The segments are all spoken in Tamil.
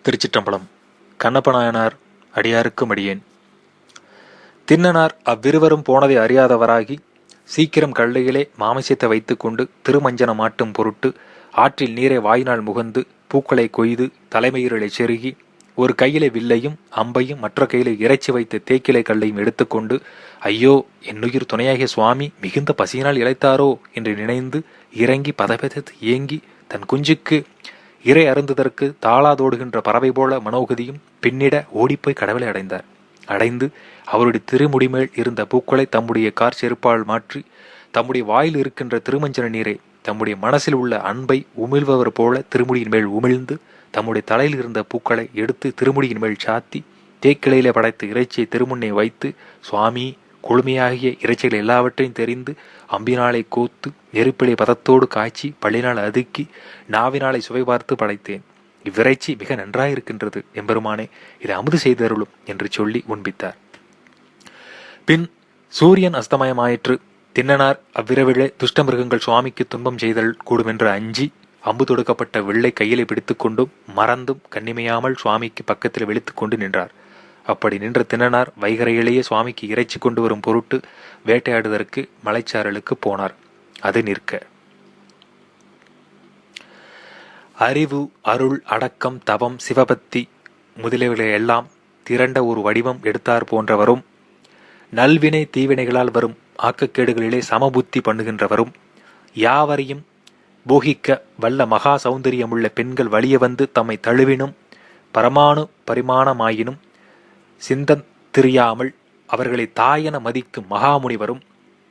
திருச்சிற்றம்பலம். கண்ணப்பநாயனார் அடியாருக்கு மடியேன். திண்ணனார் அவ்விருவரும் போனதை அறியாதவராகி சீக்கிரம் கள்ளையிலே மாமிசத்தை வைத்து கொண்டு திருமஞ்சனம் மாட்டும் பொருட்டு ஆற்றில் நீரை வாயினால் முகந்து பூக்களை கொய்து தலைமயிரலை செருகி ஒரு கையிலே வில்லையும் அம்பையும் மற்ற கையிலே இறைச்சி வைத்து தேக்கிலை கல்லையும் எடுத்துக்கொண்டு, ஐயோ, என்னுயிர் துணையாகிய சுவாமி மிகுந்த பசியினால் இழைத்தாரோ என்று நினைந்து இறங்கி பதபதத்து ஏங்கி தன் குஞ்சுக்கு இறை அருந்துதற்கு தாளாதோடுகின்ற பறவை போல மனோகதியும் பின்னிட ஓடிப்போய் கடவுளை அடைந்தார். அடைந்து அவருடைய திருமுடிமேல் இருந்த பூக்களை தம்முடைய கார் செருப்பால் மாற்றி தம்முடைய வாயில் இருக்கின்ற திருமஞ்சன நீரை தம்முடைய மனசில் உள்ள அன்பை உமிழ்பவர் போல திருமுடியின் மேல் உமிழ்ந்து தம்முடைய தலையில் இருந்த பூக்களை எடுத்து திருமுடியின் மேல் சாத்தி தேக்கிளையிலே படைத்து இறைச்சியை திருமுன்னே வைத்து, சுவாமி, கொழுமையாகிய இறைச்சிகள் எல்லாவற்றையும் தெரிந்து அம்பினாலை கோத்து நெருப்பிலை பதத்தோடு காய்ச்சி பள்ளினால் அதுக்கி நாவினாலை சுவை பார்த்து படைத்தேன். இவ்விறைச்சி மிக நன்றாயிருக்கின்றது எம்பெருமானே, இதை அமுது செய்தருளும் என்று சொல்லி உண்பித்தார். பின் சூரியன் அஸ்தமயமாயிற்று. திண்ணனார் அவ்விரவிலே துஷ்ட மிருகங்கள் சுவாமிக்கு துன்பம் செய்தல் கூடுமென்று அஞ்சி அம்பு தொடுக்கப்பட்ட வில்லை கையிலே பிடித்து கொண்டும் மறந்தும் கண்ணிமையாமல் சுவாமிக்கு பக்கத்தில் வெளுத்து கொண்டு நின்றார். அப்படி நின்ற திண்ணனார் வைகரையிலேயே சுவாமிக்கு இறைச்சி கொண்டு வரும் பொருட்டு வேட்டையாடுவதற்கு மலைச்சாரலுக்கு போனார். அது நிற்க அறிவு, அருள், அடக்கம், தவம், சிவபக்தி முதலியவைகளை எல்லாம் திரண்ட ஒரு வடிவம் எடுத்தார் போன்றவரும், நல்வினை தீவினைகளால் வரும் ஆக்கக்கேடுகளிலே சமபுத்தி பண்ணுகின்றவரும், யாவரையும் போகிக்க வல்ல மகா சௌந்தரியமுள்ள பெண்கள் வலிய வந்து தம்மை தழுவினும் பரமானு பரிமாணமாயினும் சிந்தந்திரியாமல் அவர்களை தாயென மதிக்கும் மகாமுனிவரும்,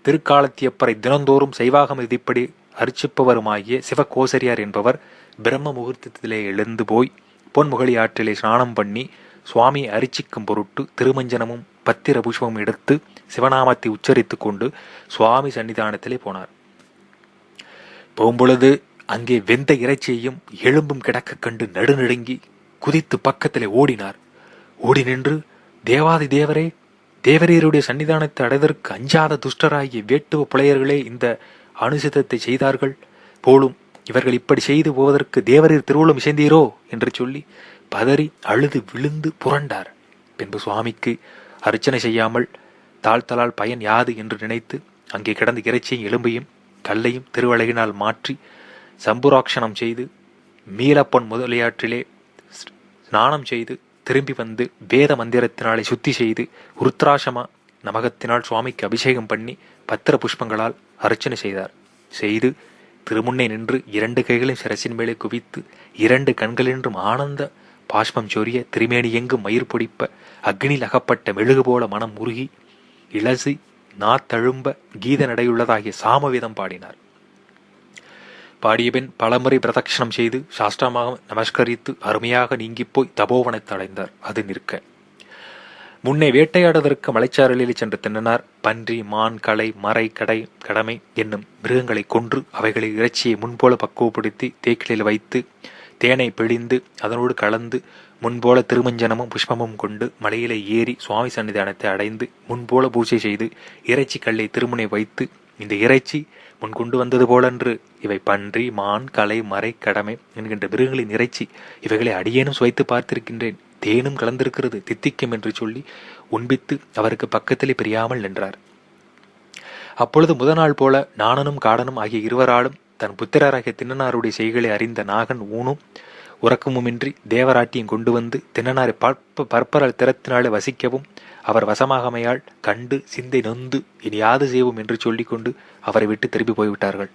திருக்காலத்தியப்பரை தினந்தோறும் செய்வாகம் விதிப்படி அர்ச்சிப்பவருமாகிய சிவகோசரியார் என்பவர் பிரம்ம முகூர்த்தத்திலே எழுந்து போய் பொன்முகலி ஆற்றிலே ஸ்நானம் பண்ணி சுவாமியை அரிச்சிக்கும் பொருட்டு திருமஞ்சனமும் பத்திர புஷ்பமும் எடுத்து சிவநாமத்தை உச்சரித்து கொண்டு சுவாமி சன்னிதானத்திலே போனார். போம்பொழுது அங்கே வெந்த இறைச்சியையும் எலும்பும் கிடக்க கண்டு நடுநடுங்கி குதித்து பக்கத்திலே ஓடினார். ஓடி நின்று, தேவாதி தேவரே, தேவரீருடைய சன்னிதானத்தை அடைவதற்கு அஞ்சாத துஷ்டராகிய வேட்டுவ புலையர்களே இந்த அனுசிதத்தை செய்தார்கள் போலும். இவர்கள் இப்படி செய்து போவதற்கு தேவரீர் திருவுளம் இசைந்தீரோ என்று சொல்லி பதறி அழுது விழுந்து புரண்டார். பின்பு சுவாமிக்கு அர்ச்சனை செய்யாமல் தாழ்த்தலால் பயன் யாது என்று நினைத்து அங்கே கிடந்த இறைச்சியும் எலும்பையும் கல்லையும் திருவழகினால் மாற்றி சம்புராட்சணம் செய்து மீளப்பொன் முதலியாற்றிலே ஸ்நானம் செய்து திரும்பி வந்து வேத மந்திரத்தினாலே சுத்தி செய்து உருத்ராசம நமகத்தினால் சுவாமிக்கு அபிஷேகம் பண்ணி பத்திர புஷ்பங்களால் அர்ச்சனை செய்தார். செய்து திருமுன்னே நின்று 2 கைகளையும் சிரசின் மேலே குவித்து 2 கண்களின்றும் ஆனந்த பாஷ்பம் சொரிய திருமேனி எங்கும் மயிர் பொடிப்ப அக்னியில் அகப்பட்ட மெழுகு போல மனம் உருகி இளசி நாத்தழும்ப கீத நடையுள்ளதாகிய சாமவேதம் பாடினார். பாடியபின் பலமுறை பிரதட்சணம் செய்து சாஷ்டாமாக நமஸ்கரித்து அருமையாக நீங்கிப்போய் தபோவனத்தை அடைந்தார். அது நிற்க முன்னே வேட்டையாடுவதற்கு மலைச்சாரலில் சென்று திண்ணனார் பன்றி, மான், களை, மறை, கடமை என்னும் மிருகங்களை கொன்று அவைகளை இறைச்சியை முன்போல பக்குவப்படுத்தி தேக்கிலில் வைத்து தேனை பிழிந்து அதனோடு கலந்து முன்போல திருமஞ்சனமும் புஷ்பமும் கொண்டு மலையிலே ஏறி சுவாமி சன்னிதானத்தை அடைந்து முன்போல பூஜை செய்து இறைச்சி கல்லை திருமுனை வைத்து, இந்த இறைச்சி முன் கொண்டு வந்தது போலன்று இவை பன்றி, மான், களை, மறை, கடமை என்கின்ற மிருகங்களின் இறைச்சி, இவைகளை அடியேனும் சுவைத்து பார்த்திருக்கின்றேன், தேனும் கலந்திருக்கிறது, தித்திக்கும் என்று சொல்லி உண்பித்து அவருக்கு பக்கத்திலே பிரியாமல் நின்றார். அப்பொழுது முதநாள் போல நாணனும் காடனும் ஆகிய இருவராலும் தன் புத்திரராகிய திண்ணனாருடைய செய்களை அறிந்த நாகன் ஊனும் உறக்கமுமின்றி தேவராட்டியும் கொண்டு வந்து திண்ணனாரை பற்பரல் திறத்தினாலே வசிக்கவும் அவர் வசமாகமையால் கண்டு சிந்தை நொந்து இனி யாது செய்வோம் என்று சொல்லிக்கொண்டு அவரை விட்டு திரும்பி போய்விட்டார்கள்.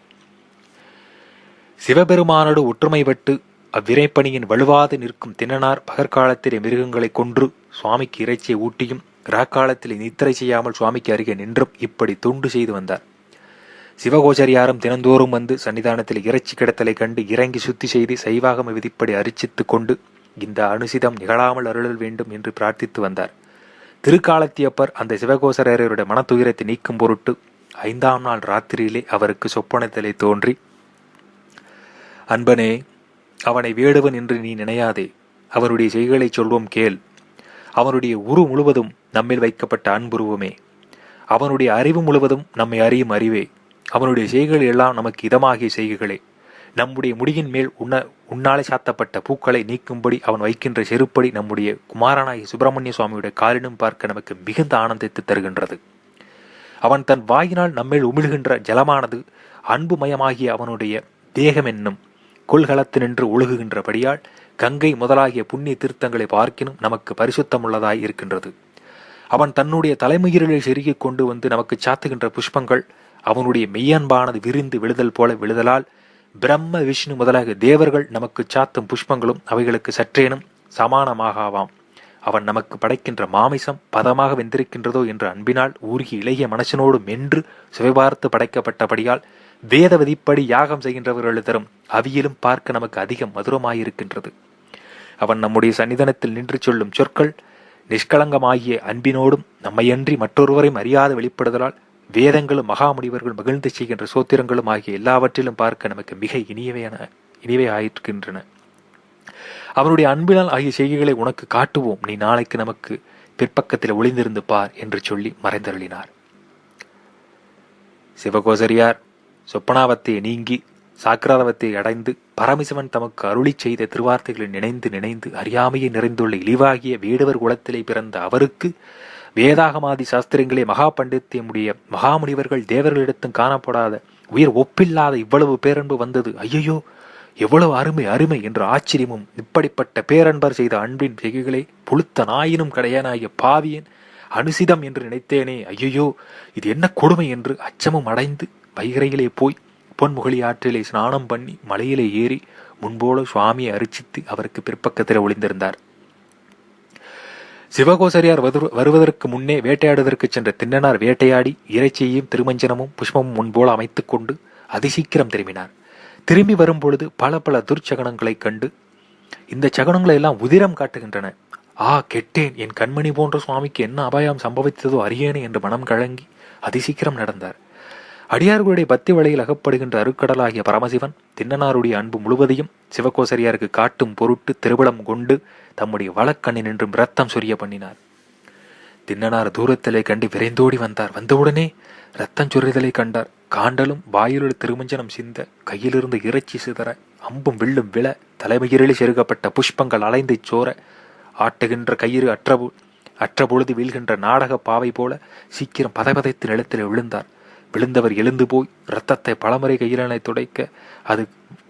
சிவபெருமானோடு ஒற்றுமைப்பட்டு அவ்விரைப்பணியின் வலுவாது நிற்கும் திண்ணனார் பகற்காலத்திலே மிருகங்களை கொன்று சுவாமிக்கு இறைச்சியை ஊட்டியும் ராக்காலத்திலே நித்திரை செய்யாமல் சுவாமிக்கு அருகே நின்றும் இப்படி தொண்டு செய்து வந்தார். சிவகோச்சரியாரும் தினந்தோறும் வந்து சன்னிதானத்தில் இறைச்சி கிடத்தலை கண்டு இறங்கி சுத்தி செய்து சைவாகம விதிப்படி அரிச்சித்து கொண்டு இந்த அனுசிதம் நிகழாமல் அருளல் வேண்டும் என்று பிரார்த்தித்து வந்தார். திருக்காலத்தியப்பர் அந்த சிவகோசரருடைய மனத்துயரத்தை நீக்கும் பொருட்டு 5ஆம் நாள் ராத்திரியிலே அவருக்கு சொப்பனத்திலே தோன்றி, அன்பனே, அவனை வேடுவன் என்று நீ நினையாதே, அவனுடைய செய்களை சொல்வோம் கேள். அவனுடைய உரு முழுவதும் நம்மில் வைக்கப்பட்ட அன்புருவமே, அவனுடைய அறிவு முழுவதும் நம்மை அறியும் அறிவே, அவனுடைய செய்கைகள் எல்லாம் நமக்கு இதமாகிய செய்கைகளே, நம்முடைய முடியின் மேல் உன்னாலே சாத்தப்பட்ட பூக்களை நீக்கும்படி அவன் வைக்கின்ற செருப்படி நம்முடைய குமாரனாகி சுப்பிரமணிய சுவாமியுடைய காலினும் பார்க்க நமக்கு மிகுந்த ஆனந்தத்தை தருகின்றது. அவன் தன் வாயினால் நம்மேல் உமிழ்கின்ற ஜலமானது அன்புமயமாகிய அவனுடைய தேகம் என்னும் கொள்கலத்தினின்று ஒழுகுகின்றபடியால் கங்கை முதலாகிய புண்ணிய தீர்த்தங்களை பார்க்கினும் நமக்கு பரிசுத்தமுள்ளதாய் இருக்கின்றது. அவன் தன்னுடைய தலைமயிரிலே செருகிக் கொண்டு வந்து நமக்கு சாத்துகின்ற புஷ்பங்கள் அவனுடைய மெய்யன்பானது விரிந்து விழுதல் போல விழுதலால் பிரம்ம விஷ்ணு முதலாக தேவர்கள் நமக்கு சாத்தும் புஷ்பங்களும் அவைகளுக்கு சற்றேனும் சமானமாகாவாம். அவன் நமக்கு படைக்கின்ற மாமிசம் பதமாக வெந்திருக்கின்றதோ என்ற அன்பினால் ஊர்கி இளைய மனசனோடு மென்று சுவைபார்த்து படைக்கப்பட்டபடியால் வேத விதிப்படி யாகம் செய்கின்றவர்கள் தரும் அவியிலும் பார்க்க நமக்கு அதிகம் மதுரமாயிருக்கின்றது. அவன் நம்முடைய சன்னிதானத்தில் நின்று சொல்லும் சொற்கள் நிஷ்களங்கமாகிய அன்பினோடும் நம்மையன்றி மற்றொருவரையும் அறியாத வெளிப்படுதலால் வேதங்களும் மகாமுனிவர்கள் மகிழ்ந்து செய்கின்ற சோத்திரங்களும் ஆகிய எல்லாவற்றிலும் பார்க்க நமக்கு மிக இனிவையாயிருக்கின்றன. அவனுடைய அன்பினால் ஆகிய செய்கைகளை உனக்கு காட்டுவோம், நீ நாளைக்கு நமக்கு பிற்பக்கத்தில் ஒளிந்திருந்து பார் என்று சொல்லி மறைந்தருளினார். சிவகோசரியார் சொப்பனாவத்தை நீங்கி சாக்கிராதவத்தை அடைந்து பரமசிவன் தமக்கு அருளி செய்த திருவார்த்தைகளை நினைந்து நினைந்து அறியாமையை நிறைந்துள்ள இழிவாகிய வேடுவர் குலத்திலே பிறந்த அவருக்கு வேதாகமாதி சாஸ்திரங்களே மகா பண்டித்தியமுடைய மகாமுனிவர்கள் தேவர்களிடத்தும் காணப்படாத உயிர் ஒப்பில்லாத இவ்வளவு பேரன்பு வந்தது, ஐயோ எவ்வளவு அருமை அருமை என்று ஆச்சரியமும் இப்படிப்பட்ட பேரன்பர் செய்த அன்பின் செய்கைகளை புழுத்த நாயினும் கடையனாகிய பாவியன் அனுசிதம் என்று நினைத்தேனே, ஐயோ இது என்ன கொடுமை என்று அச்சமும் அடைந்து வைகரையிலே போய் பொன்முகலி ஆற்றிலே ஸ்நானம் பண்ணி மலையிலே ஏறி முன்போல சுவாமியை அரிசித்து அவருக்கு பிற்பக்கத்தில் ஒளிந்திருந்தார். சிவகோசரியார் வருவதற்கு முன்னே வேட்டையாடுவதற்கு சென்ற திண்ணனார் வேட்டையாடி இறைச்சியையும் திருமஞ்சனமும் புஷ்பமும் முன்போல அமைத்துக் கொண்டு அதிசீக்கிரம் திரும்பினார். திரும்பி வரும் பொழுது பல பல துர்ச்சகனங்களை கண்டு இந்த சகனங்களை எல்லாம் உதிரம் காட்டுகின்றன. கெட்டேன், என் கண்மணி போன்ற சுவாமிக்கு என்ன அபாயம் சம்பவித்ததோ அறியேனே என்று மனம் கலங்கி அதிசீக்கிரம் நடந்தார். அடியார்களுடைய பக்தி வலையில் அகப்படுகின்ற அருக்கடலாகிய பரமசிவன் திண்ணனாருடைய அன்பு முழுவதையும் சிவகோசரியாருக்கு காட்டும் பொருட்டு திருவிழம் கொண்டு தம்முடைய வழக்கண்ணினின்றும் இரத்தம் சொரிய பண்ணினார். திண்ணனார் தூரத்திலே கண்டு விரைந்தோடி வந்தார். வந்தவுடனே இரத்தம் சொரிதலை கண்டார். காண்டலும் வாயிலுள்ள திருமஞ்சனம் சிந்த, கையிலிருந்து இறைச்சி சிதற, அம்பும் வில்லும் விழ, தலைமயிரில் செருகப்பட்ட புஷ்பங்கள் அலைந்து சோர, ஆட்டுகின்ற கயிறு அற்ற பொழுது வீழ்கின்ற நாடக பாவை போல சீக்கிரம் பதைபதைத்து நிலத்திலே விழுந்தார். விழுந்தவர் எழுந்து போய் இரத்தத்தை பலமுறை கையிலனை துடைக்க அது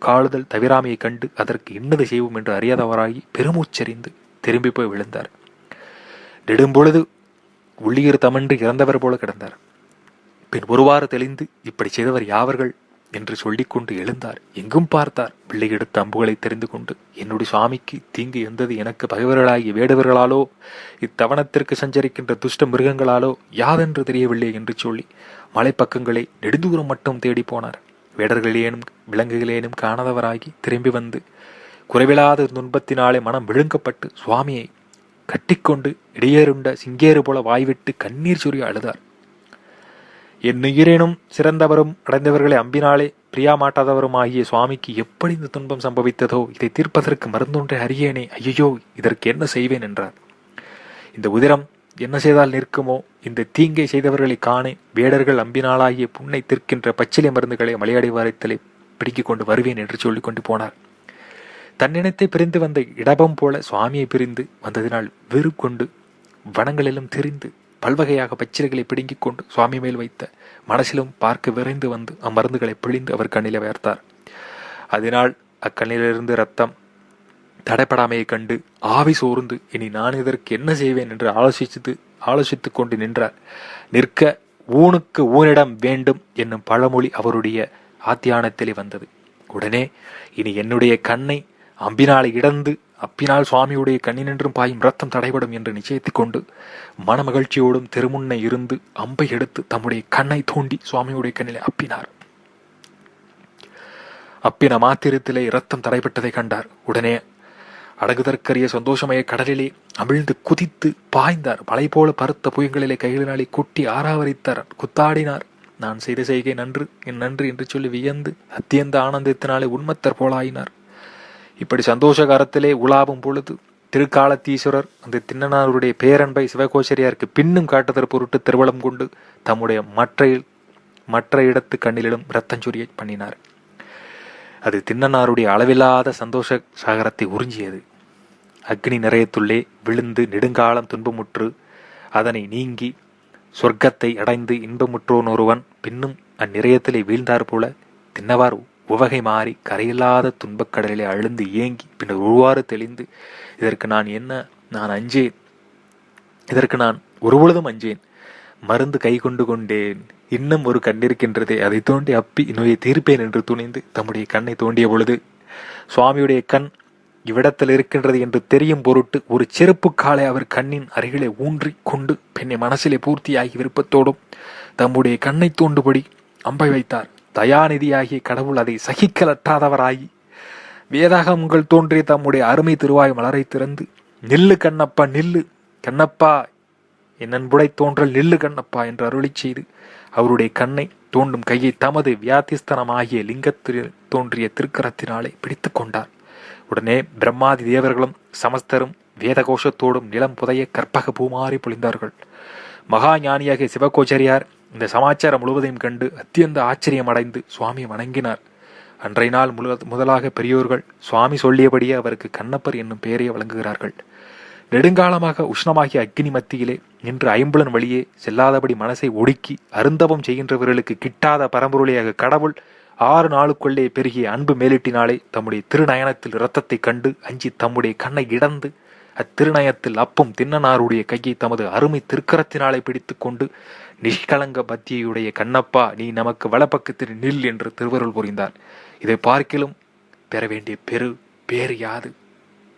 காளுதல் தவிராமையை கண்டு அதற்கு இன்னது செய்வோம் என்று அறியாதவராகி பெருமூச்செறிந்து திரும்பி போய் விழுந்தார். நெடும்பொழுது உள்ளீர் தமன்று இறந்தவர் போல கிடந்தார். பின் ஒருவாறு தெளிந்து இப்படி செய்தவர் யாவர்கள் என்று சொல்லிக்கொண்டு எழுந்தார். எங்கும் பார்த்தார். பிள்ளை எடுத்த அம்புகளை தெரிந்து கொண்டு, என்னுடைய சுவாமிக்கு தீங்கு எந்தது எனக்கு பகைவர்களாகிய வேடுவர்களாலோ இத்தவணத்திற்கு சஞ்சரிக்கின்ற துஷ்ட மிருகங்களாலோ யாதென்று தெரியவில்லை என்று சொல்லி மலைப்பக்கங்களை நெடுந்தூரம் மட்டும் தேடி போனார். வேடர்களேனும் விலங்குகளேனும் காணாதவராகி திரும்பி வந்து குறைவில்லாத துன்பத்தினாலே மனம் விழுங்கப்பட்டு சுவாமியை கட்டிக்கொண்டு இடையேறுண்ட சிங்கேறு போல வாய்விட்டு கண்ணீர் சொரிய அழுதார். என் உயிரேனும் சிறந்தவரும் அடைந்தவர்களை அம்பினாலே பிரியா மாட்டாதவரும் ஆகிய சுவாமிக்கு எப்படி இந்த துன்பம் சம்பவித்ததோ இதை தீர்ப்பதற்கு மருந்தொன்றை அறியேனே, ஐயோ இதற்கு என்ன செய்வேன் என்றார். இந்த உதிரம் என்ன செய்தால் நிற்குமோ, இந்த தீங்கை செய்தவர்களை காணேன், வேடர்கள் அம்பினாலாகிய புண்ணை தீர்க்கின்ற பச்சிலை மருந்துகளை மலையடி வாரத்திலே பிடிக்கிக் கொண்டு வருவேன் என்று சொல்லிக் கொண்டு போனார். தன்னினத்தை பிரிந்து வந்த இடபம் போல சுவாமியை பிரிந்து வந்ததினால் வெறு கொண்டு வனங்களிலும் தெரிந்து பல்வகையாக பச்சிலைகளை பிடுங்கிக் கொண்டு சுவாமி மேல் வைத்த மனசிலும் பார்க்க விரைந்து வந்து அம்மருந்துகளை பிழிந்து அவர் கண்ணிலே வேர்த்தார். அதனால் அக்கண்ணிலிருந்து இரத்தம் தடைப்படாமையை கண்டு ஆவி சோர்ந்து இனி நான் இதற்கு என்ன செய்வேன் என்று ஆலோசித்துக் கொண்டு நின்றார். நிற்க ஊனுக்கு ஊனிடம் வேண்டும் என்னும் பழமொழி அவருடைய ஆத்தியானத்திலே வந்தது. உடனே இனி என்னுடைய கண்ணை அம்பினாலை இடந்து அப்பினால் சுவாமியுடைய கண்ணினின்றும் பாயும் ரத்தம் தடைபடும் என்று நிச்சயித்துக் கொண்டு மனமகிழ்ச்சியோடும் திருமுன்னை இருந்து அம்பை எடுத்து தம்முடைய கண்ணை தோண்டி சுவாமியுடைய கண்ணிலே அப்பினார். அப்பின மாத்திரத்திலே இரத்தம் தடைபட்டதை கண்டார். உடனே அடகுதற்கரிய சந்தோஷமய கடலிலே அமிழ்ந்து குதித்து பாய்ந்தார். மலை போல பருத்த புயங்களிலே கைகளினாலே குட்டி ஆராவரித்தார். குத்தாடினார். நான் செய்த செய்கை என் நன்று என்று சொல்லி வியந்து அத்தியந்த ஆனந்தத்தினாலே உண்மத்தர் போலாயினார். இப்படி சந்தோஷகாரத்திலே உலாவும் பொழுது திருக்காலத்தீஸ்வரர் அந்த திண்ணனாருடைய பேரன்பை சிவகோசரியாருக்கு பின்னும் காட்டுதற் பொருட்டு திருவளம் கொண்டு தம்முடைய மற்ற இடத்து கண்ணிலிடும் இரத்தஞ்சொரிய பண்ணினார். அது திண்ணனாருடைய அளவில்லாத சந்தோஷ சாகரத்தை உறிஞ்சியது. அக்னி நிறையத்துள்ளே விழுந்து நெடுங்காலம் துன்பமுற்று அதனை நீங்கி சொர்க்கத்தை அடைந்து இன்பமுற்றோன் ஒருவன் பின்னும் அந்நிறையத்திலே வீழ்ந்தார் போல திண்ணவார் உவகை மாறி கரையில்லாத துன்பக்கடலிலே அழுந்து ஏங்கி பின்னர் ஒருவாறு தெளிந்து, நான் அஞ்சேன், இதற்கு நான் ஒருபொழுதும் அஞ்சேன், மருந்து கை கொண்டு கொண்டேன், இன்னும் ஒரு கண்ணிருக்கின்றதே, அதை தோண்டி அப்பி நோயை தீர்ப்பேன் என்று துணிந்து தம்முடைய கண்ணை தோண்டிய பொழுது சுவாமியுடைய கண் இவ்விடத்தில் இருக்கின்றது என்று தெரியும் பொருட்டு ஒரு செருப்பு காலை அவர் கண்ணின் அருகிலே ஊன்றி கொண்டு பெண்ணை மனசிலே பூர்த்தியாகி விருப்பத்தோடும் தம்முடைய கண்ணை தோண்டுபடி அம்பை வைத்தார். தயாநிதியாகிய கடவுள் அதை சகிக்கலற்றாதவராகி வேதாகமங்கள் தோன்றிய தம்முடைய அருமை திருவாய் மலரை திறந்து, நில்லு கண்ணப்பா, நில்லு கண்ணப்பா, என் அன்புடை தோன்றல் நில்லு கண்ணப்பா என்று அருளி செய்து அவருடைய கண்ணை தோண்டும் கையை தமது வியாதிஸ்தனமாகிய லிங்கத்தில் தோன்றிய திருக்கரத்தினாலே பிடித்து கொண்டார். உடனே பிரம்மாதி தேவர்களும் சமஸ்தரும் வேத கோஷத்தோடும் நிலம் புதைய கற்பக பூமாறி பொழிந்தார்கள். மகா ஞானியாகிய சிவகோச்சரியார் இந்த சமாச்சாரம் முழுவதையும் கண்டு அத்தியந்த ஆச்சரியம் அடைந்து சுவாமியை வணங்கினார். அன்றைய நாள் முதலாக பெரியோர்கள் சுவாமி சொல்லியபடியே அவருக்கு கண்ணப்பர் என்னும் பெயரை வழங்குகிறார்கள். நெடுங்காலமாக உஷ்ணமாகிய அக்னி மத்தியிலே நின்று ஐம்புலன் வழியே செல்லாதபடி மனசை ஒடுக்கி அருந்தவம் செய்கின்றவர்களுக்கு கிட்டாத பரம்பொருளியாக கடவுள் 6 நாளுக்குள்ளே பெருகிய அன்பு மேலிட்டினாலே தம்முடைய திருநயனத்தில் இரத்தத்தை கண்டு அஞ்சி தம்முடைய கண்ணை இடந்து அத்திருநயத்தில் அப்பும் திண்ணனாருடைய கையை தமது அருமை திருக்கரத்தினாலே பிடித்து கொண்டு, நிஷ்கலங்க பத்தியுடைய கண்ணப்பா, நீ நமக்கு வலப்பக்கத்தில் நில் என்று திருவருள் புரிந்தார். இதை பார்க்கிலும் பெற வேண்டிய பேறு யாது?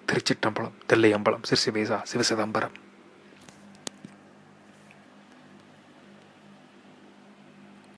திருச்சிற்றம்பலம், தில்லையம்பலம், சிற்சிவேசா, சிவசிதம்பரம்.